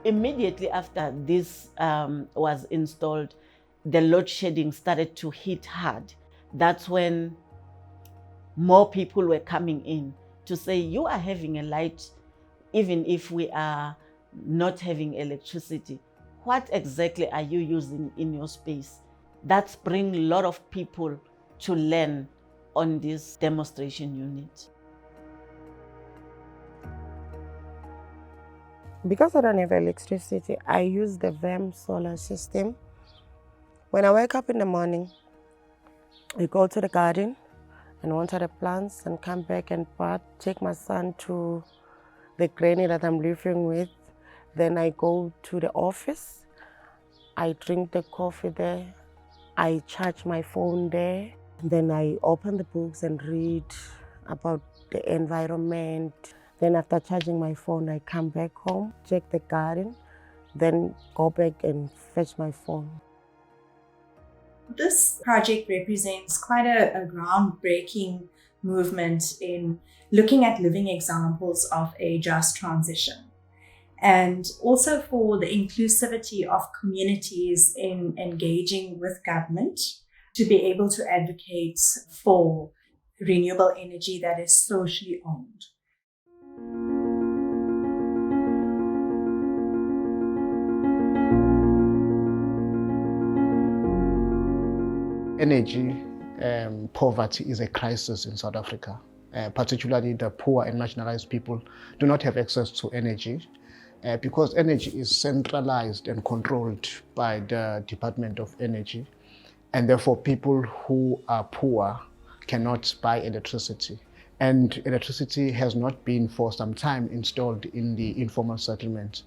Immediately after this was installed, the load shedding started to hit hard. That's when more people were coming in to say, you are having a light, even if we are not having electricity. What exactly are you using in your space? That's bring a lot of people to learn on this demonstration unit. Because I don't have electricity, I use the VAM solar system. When I wake up in the morning, I go to the garden and water the plants and come back and bath, take my son to the granny that I'm living with. Then I go to the office. I drink the coffee there. I charge my phone there. Then I open the books and read about the environment. Then after charging my phone, I come back home, check the garden, then go back and fetch my phone. This project represents quite a groundbreaking movement in looking at living examples of a just transition, and also for the inclusivity of communities in engaging with government to be able to advocate for renewable energy that is socially owned. Energy poverty is a crisis in South Africa. Particularly the poor and marginalized people do not have access to energy because energy is centralized and controlled by the Department of Energy. And therefore, people who are poor cannot buy electricity. And electricity has not been for some time installed in the informal settlement.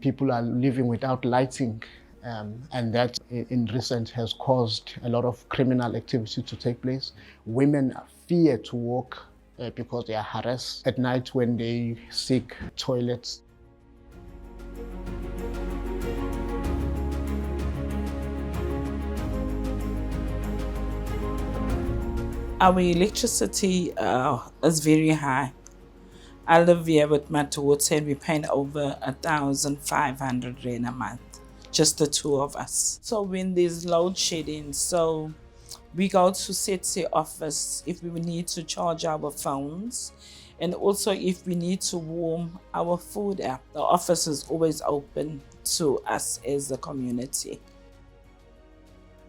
People are living without lighting. And that in recent has caused a lot of criminal activity to take place. Women fear to walk because they are harassed at night when they seek toilets. Our electricity is very high. I live here with my daughter and we're paying over 1,500 rand a month, just the two of us. So when there's load shedding, so we go to city office if we need to charge our phones, and also if we need to warm our food up. The office is always open to us as a community.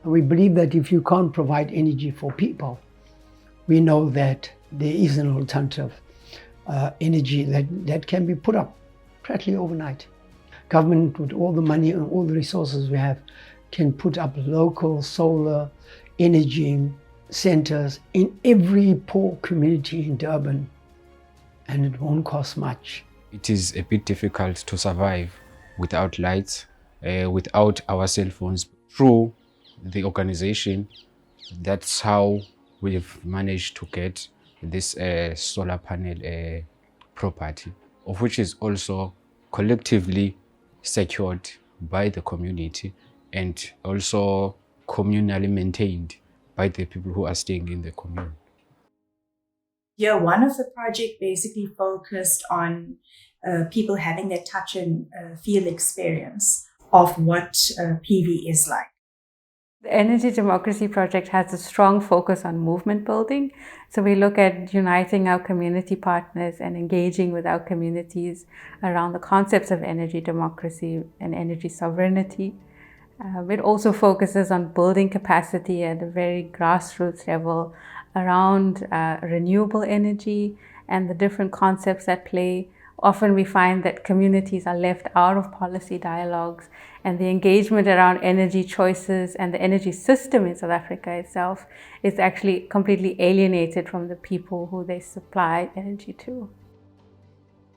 We believe that if you can't provide energy for people, we know that there is an alternative energy that can be put up practically overnight. Government, with all the money and all the resources we have, can put up local solar energy centers in every poor community in Durban, and it won't cost much. It is a bit difficult to survive without lights, without our cell phones. Through the organization, that's how we've managed to get this solar panel property, of which is also collectively secured by the community and also communally maintained by the people who are staying in the commune. Yeah, one of the project basically focused on people having that touch and feel experience of what PV is like. The Energy Democracy Project has a strong focus on movement building. So we look at uniting our community partners and engaging with our communities around the concepts of energy democracy and energy sovereignty. It also focuses on building capacity at a very grassroots level around renewable energy and the different concepts at play. Often we find that communities are left out of policy dialogues, and the engagement around energy choices and the energy system in South Africa itself is actually completely alienated from the people who they supply energy to.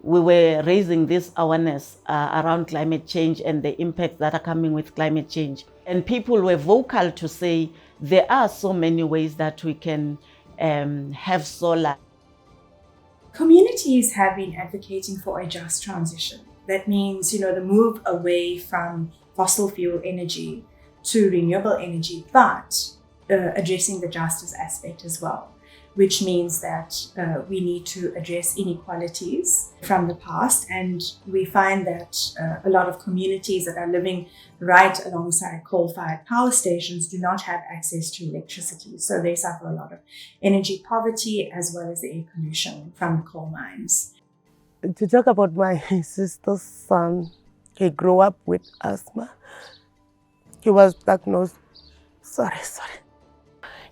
We were raising this awareness around climate change and the impacts that are coming with climate change. And people were vocal to say there are so many ways that we can have solar. Communities have been advocating for a just transition. That means, the move away from fossil fuel energy to renewable energy, but addressing the justice aspect as well. which means that we need to address inequalities from the past. And we find that a lot of communities that are living right alongside coal-fired power stations do not have access to electricity. So they suffer a lot of energy poverty as well as the air pollution from the coal mines. To talk about my sister's son, he grew up with asthma. He was diagnosed,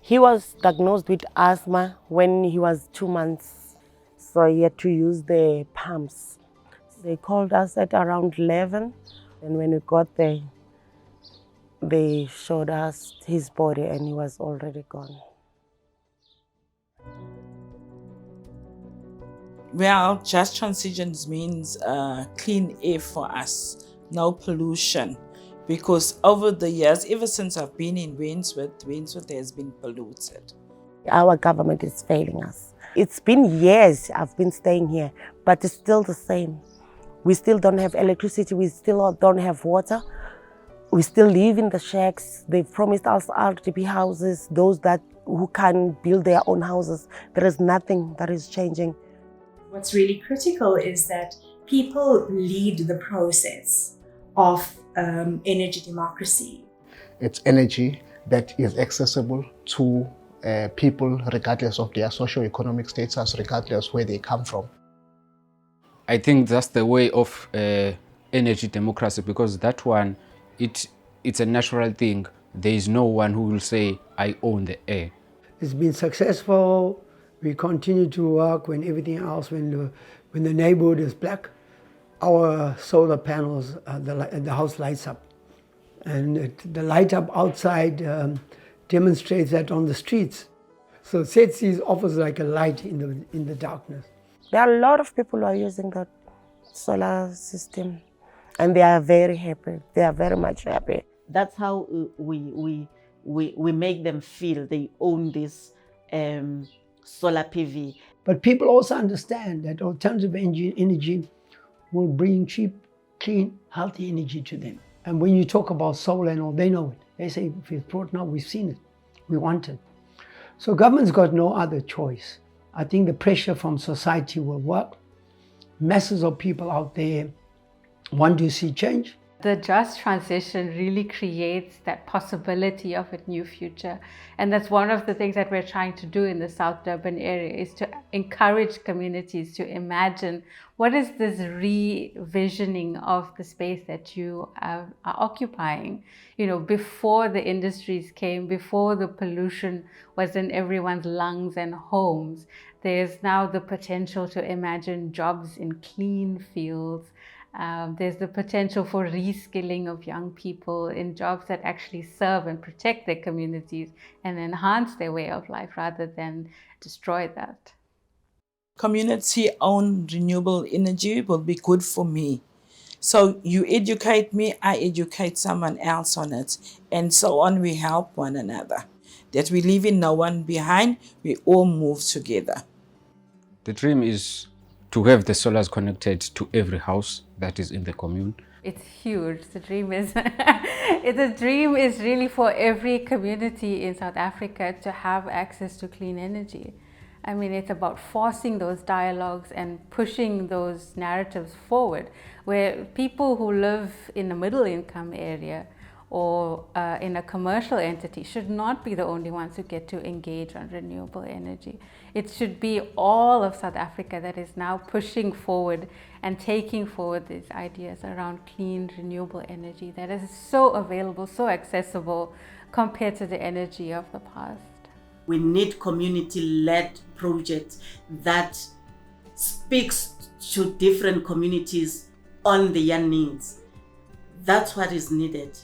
He was diagnosed with asthma when he was 2 months. So he had to use the pumps. They called us at around 11. And when we got there, they showed us his body and he was already gone. Well, just transitions means clean air for us, no pollution. Because over the years, ever since I've been in Wainsworth has been polluted. Our government is failing us. It's been years I've been staying here, but it's still the same. We still don't have electricity, we still don't have water. We still live in the shacks. They've promised us RDP houses, those who can build their own houses. There is nothing that is changing. What's really critical is that people lead the process of energy democracy. It's energy that is accessible to people regardless of their socio-economic status, regardless where they come from. I think that's the way of energy democracy, because that one, it's a natural thing. There is no one who will say, I own the air. It's been successful. We continue to work when everything else, when the neighborhood is black, our solar panels, the house lights up. And the light up outside demonstrates that on the streets. So Setsi offers like a light in the darkness. There are a lot of people who are using the solar system and they are very happy. They are very much happy. That's how we make them feel they own this solar PV. But people also understand that alternative energy will bring cheap, clean, healthy energy to them. And when you talk about solar and all, they know it. They say, if it's brought now, we've seen it. We want it. So government's got no other choice. I think the pressure from society will work. Masses of people out there want to see change. The just transition really creates that possibility of a new future. And that's one of the things that we're trying to do in the South Durban area, is to encourage communities to imagine what is this re-visioning of the space that you are occupying. You know, before the industries came, before the pollution was in everyone's lungs and homes, there's now the potential to imagine jobs in clean fields. There's the potential for reskilling of young people in jobs that actually serve and protect their communities and enhance their way of life rather than destroy that. Community-owned renewable energy will be good for me. So you educate me, I educate someone else on it, and so on. We help one another. That we leave no one behind, we all move together. The dream is to have the solars connected to every house that is in the commune. It's huge. The dream is the dream is really for every community in South Africa to have access to clean energy. I mean, it's about forcing those dialogues and pushing those narratives forward, where people who live in a middle income area or in a commercial entity should not be the only ones who get to engage on renewable energy. It should be all of South Africa that is now pushing forward and taking forward these ideas around clean, renewable energy that is so available, so accessible compared to the energy of the past. We need community-led projects that speaks to different communities on their needs. That's what is needed.